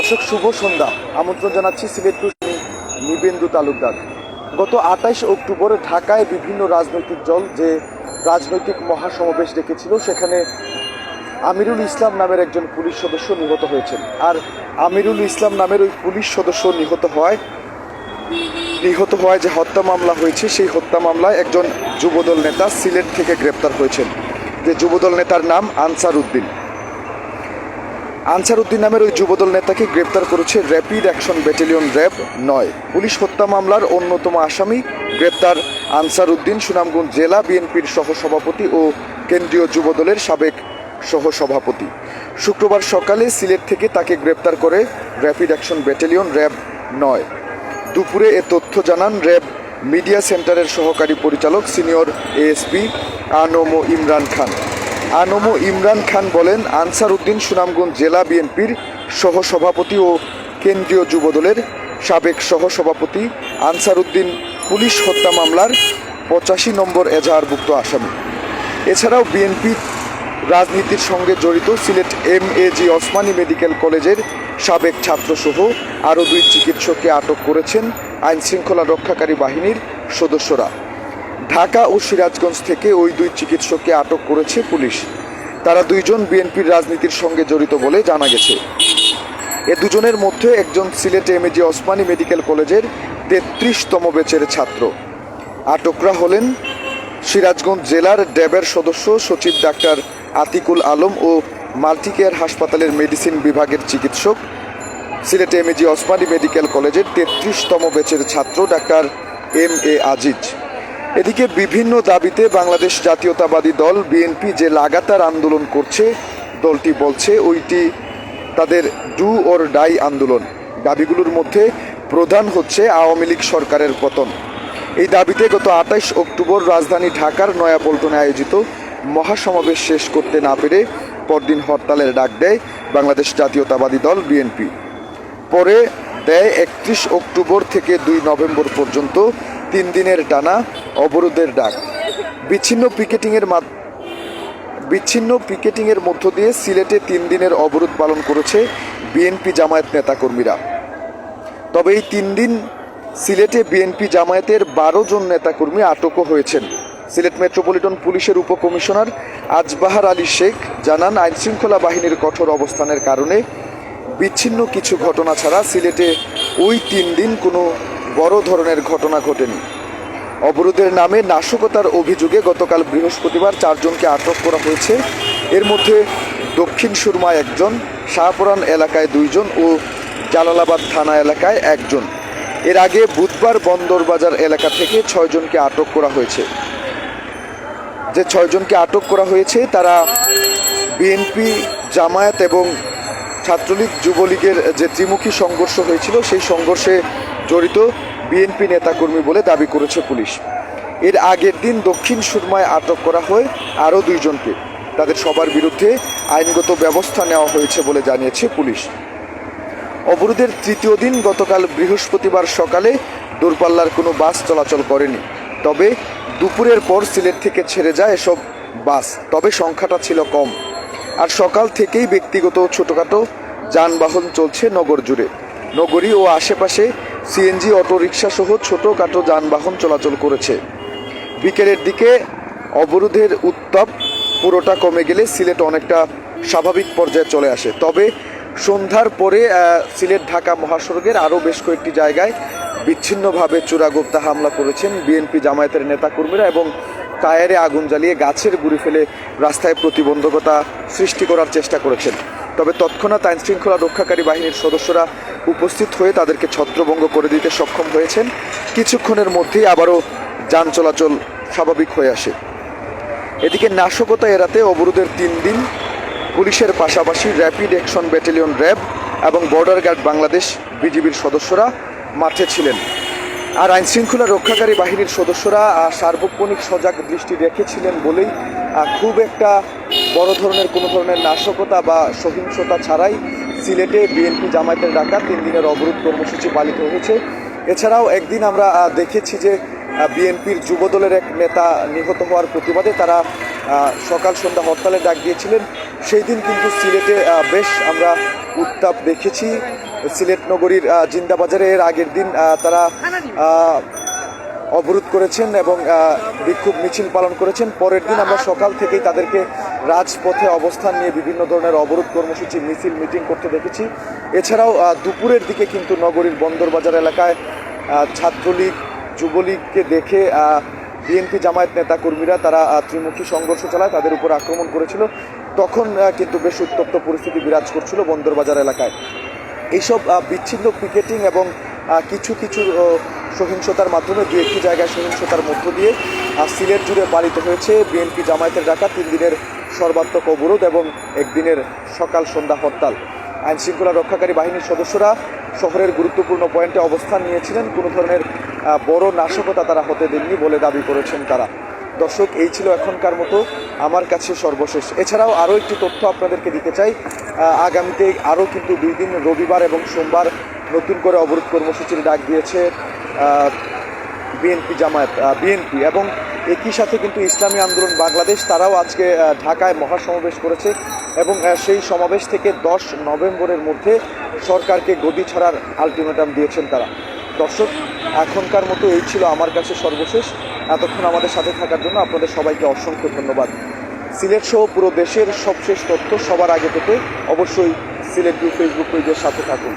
দর্শক শুভ সন্ধ্যা। আমন্ত্রণ জানাচ্ছি সিলেট টু নিবেন্দু তালুকদার। গত 28 অক্টোবর ঢাকায় বিভিন্ন রাজনৈতিক দল যে রাজনৈতিক মহাসমাবেশ ডেকেছিল, সেখানে আমিরুল ইসলাম নামের একজন পুলিশ সদস্য নিহত হয়েছেন। আর আমিরুল ইসলাম নামের ওই পুলিশ সদস্য নিহত হওয়ায় যে হত্যা মামলা হয়েছে, সেই হত্যা মামলায় একজন যুবদল নেতা সিলেট থেকে গ্রেপ্তার হয়েছেন। যে যুবদল নেতার নাম আনসার উদ্দিন নামের ওই যুবদল নেতাকে গ্রেপ্তার করেছে rapid action battalion RAB 9। Police হত্যা মামলার অন্যতম আসামি গ্রেপ্তার আনসার উদ্দিন সুনামগঞ্জ জেলা বিএনপির সহসভাপতি ও কেন্দ্রীয় যুবদলের সাবেক সহসভাপতি। শুক্রবার সকালে সিলেট থেকে তাকে গ্রেপ্তার করে র্যাপিড অ্যাকশন ব্যাটালিয়ন র্যাব 9। দুপুরে এ তথ্য জানান র্যাব মিডিয়া সেন্টারের সহকারী পরিচালক সিনিয়র এএসপি আনমো ইমরান খান বলেন, আনসার উদ্দিন সুনামগঞ্জ জেলা বিএনপির সহসভাপতি ও কেন্দ্রীয় যুবদলের সাবেক সহসভাপতি। আনসার উদ্দিন পুলিশ হত্যা মামলার 85 নম্বর এজাহারভুক্ত আসামি। এছাড়াও বিএনপি রাজনীতির সঙ্গে জড়িত সিলেট MAG ওসমানী মেডিকেল কলেজের সাবেক ছাত্রসহ আরও 2 চিকিৎসককে আটক করেছেন আইনশৃঙ্খলা রক্ষাকারী বাহিনীর সদস্যরা। ঢাকা ও সিরাজগঞ্জ থেকে ওই 2 চিকিৎসককে আটক করেছে পুলিশ। তারা 2 জন বিএনপির রাজনীতির সঙ্গে জড়িত বলে জানা গেছে। এ দুজনের মধ্যে একজন সিলেট MAG ওসমানী মেডিকেল কলেজের 33তম ব্যাচের ছাত্র। আটকরা হলেন সিরাজগঞ্জ জেলার ড্যাবের সদস্য সচিব ডাক্তার আতিকুল আলম ও মাল্টিকেয়ার হাসপাতালের মেডিসিন বিভাগের চিকিৎসক, সিলেট MAG ওসমানী মেডিকেল কলেজের 33তম ব্যাচের ছাত্র ডাক্তার MA আজিজ। এদিকে বিভিন্ন দাবিতে বাংলাদেশ জাতীয়তাবাদী দল বিএনপি যে লাগাতার আন্দোলন করছে, দলটি বলছে ওইটি তাদের ডু অর ডাই আন্দোলন। দাবিগুলোর মধ্যে প্রধান হচ্ছে আওয়ামী লীগ সরকারের পতন। এই দাবিতে গত 28 অক্টোবর রাজধানী ঢাকার নয়াপল্টনে আয়োজিত মহাসমাবেশ শেষ করতে না পেরে পরদিন হরতালের ডাক দেয় বাংলাদেশ জাতীয়তাবাদী দল বিএনপি। পরে দেয় 31 অক্টোবর থেকে 2 নভেম্বর পর্যন্ত 3 দিনের টানা অবরোধের ডাক। বিচ্ছিন্ন পিকেটিংয়ের মধ্য দিয়ে সিলেটে 3 দিনের অবরোধ পালন করেছে বিএনপি জামায়াত নেতাকর্মীরা। তবে এই 3 দিন সিলেটে বিএনপি জামায়াতের 12 জন নেতাকর্মী আটকও হয়েছেন। সিলেট মেট্রোপলিটন পুলিশের উপকমিশনার আজবাহার আলী শেখ জানান, আইনশৃঙ্খলা বাহিনীর কঠোর অবস্থানের কারণে বিচ্ছিন্ন কিছু ঘটনা ছাড়া সিলেটে ওই 3 দিন কোনো বড় ধরনের ঘটনা ঘটেনি। অবরোধের নামে নাশকতার অভিযোগে গতকাল বৃহস্পতিবার 4 জনকে আটক করা হয়েছে। এর মধ্যে দক্ষিণ সুরমায় 1 জন, শাহপুরান এলাকায় 2 জন ও জালালাবাদ থানা এলাকায় 1 জন। এর আগে বুধবার বন্দরবাজার এলাকা থেকে 6 জনকে আটক করা হয়েছে। যে 6 জনকে আটক করা হয়েছে তারা বিএনপি, জামায়াত এবং ছাত্রলীগ যুবলীগের যে ত্রিমুখী সংঘর্ষ হয়েছিল, সেই সংঘর্ষে জড়িত বিএনপি নেতাকর্মী বলে দাবি করেছে পুলিশ। এর আগের দিন দক্ষিণ সুরমায় আটক করা হয় আরও 2 জনকে। তাদের সবার বিরুদ্ধে আইনগত ব্যবস্থা নেওয়া হয়েছে বলে জানিয়েছে পুলিশ। অবরোধের 3য় দিন গতকাল বৃহস্পতিবার সকালে দূরপাল্লার কোনো বাস চলাচল করেনি। তবে দুপুরের পর সিলেট থেকে ছেড়ে যায় এসব বাস, তবে সংখ্যাটা ছিল কম। আর সকাল থেকেই ব্যক্তিগত ছোটোখাটো যানবাহন চলছে নগর জুড়ে। নগরী ও আশেপাশে সিএনজি, অটোরিকশা সহ ছোটোখাটো যানবাহন চলাচল করেছে। বিকেলের দিকে অবরোধের উত্তাপ পুরোটা কমে গেলে সিলেট অনেকটা স্বাভাবিক পর্যায়ে চলে আসে। তবে সন্ধ্যার পরে সিলেট ঢাকা মহাসড়কের আরও বেশ কয়েকটি জায়গায় বিচ্ছিন্নভাবে চোরাগোপ্তা হামলা করেছেন বিএনপি জামায়াতের নেতাকর্মীরা এবং টায়ারে আগুন জ্বালিয়ে গাছের গুঁড়ি ফেলে রাস্তায় প্রতিবন্ধকতা সৃষ্টি করার চেষ্টা করেছেন। তবে তৎক্ষণাৎ আইনশৃঙ্খলা রক্ষাকারী বাহিনীর সদস্যরা উপস্থিত হয়ে তাদেরকে ছত্রভঙ্গ করে দিতে সক্ষম হয়েছেন। কিছুক্ষণের মধ্যেই আবারও যান চলাচল স্বাভাবিক হয়ে আসে। এদিকে নাশকতা এড়াতে অবরোধের 3 দিন পুলিশের পাশাপাশি র্যাপিড অ্যাকশন ব্যাটালিয়ন র্যাব এবং বর্ডার গার্ড বাংলাদেশ বিজিবির সদস্যরা মাঠে ছিলেন। আর আইনশৃঙ্খলা রক্ষাকারী বাহিনীর সদস্যরা সার্বক্ষণিক সজাগ দৃষ্টি রেখেছিলেন বলেই খুব একটা বড় ধরনের কোনো ধরনের নাশকতা বা সহিংসতা ছাড়াই সিলেটে বিএনপি জামায়াতের ডাকা 3 দিনের অবরোধ কর্মসূচি পালিত হয়েছে। এছাড়াও একদিন আমরা দেখেছি যে বিএনপির যুবদলের এক নেতা নিহত হওয়ার প্রতিবাদে তারা সকাল সন্ধ্যা হরতালে ডাক দিয়েছিলেন। সেই দিন কিন্তু সিলেটে বেশ আমরা উত্তাপ দেখেছি। সিলেট নগরীর জিন্দাবাজারে এর আগের দিন তারা অবরোধ করেছেন এবং বিক্ষোভ মিছিল পালন করেছেন। পরের দিন আমরা সকাল থেকেই তাদেরকে রাজপথে অবস্থান নিয়ে বিভিন্ন ধরনের অবরোধ কর্মসূচি, মিছিল, মিটিং করতে দেখেছি। এছাড়াও দুপুরের দিকে কিন্তু নগরীর বন্দরবাজার এলাকায় ছাত্রলীগ, যুবলীগকে দেখে বিএনপি জামায়াত নেতাকর্মীরা তারা ত্রিমুখী সংঘর্ষ চালায়, তাদের উপর আক্রমণ করেছিল। তখন কিন্তু বেশ উত্তপ্ত পরিস্থিতি বিরাজ করছিল বন্দরবাজার এলাকায়। এইসব বিচ্ছিন্ন পিকেটিং এবং কিছু কিছু সহিংসতার মাধ্যমে দু একটি জায়গায় সহিংসতার মধ্য দিয়ে সিলেট জুড়ে পালিত হয়েছে বিএনপি জামায়াতের ডাকা 3 দিনের সর্বাত্মক অবরোধ এবং একদিনের সকাল সন্ধ্যা হরতাল। আইনশৃঙ্খলা রক্ষাকারী বাহিনীর সদস্যরা শহরের গুরুত্বপূর্ণ পয়েন্টে অবস্থান নিয়েছিলেন। কোনো ধরনের বড় নাশকতা তারা হতে দেননি বলে দাবি করেছেন তারা। দর্শক, এই ছিল এখনকার মতো আমার কাছে সর্বশেষ। এছাড়াও আরও একটি তথ্য আপনাদেরকে দিতে চাই। আগামীতে আরও কিন্তু 2 দিন, রবিবার এবং সোমবার নতুন করে অবরোধ কর্মসূচির ডাক দিয়েছে বিএনপি এবং একই সাথে কিন্তু ইসলামী আন্দোলন বাংলাদেশ তারাও আজকে ঢাকায় মহাসমাবেশ করেছে এবং সেই সমাবেশ থেকে 10 নভেম্বরের মধ্যে সরকারকে গদি ছাড়ার আলটিমেটাম দিয়েছেন তারা। দর্শক, এখনকার মতো এই ছিল আমার কাছে সর্বশেষ। এতক্ষণ আমাদের সাথে থাকার জন্য আপনাদের সবাইকে অসংখ্য ধন্যবাদ। সিলেট সহ পুরো দেশের সবশেষ তথ্য সবার আগে পেতে অবশ্যই সিলেট ভিউ ফেসবুক পেজের সাথে থাকুন।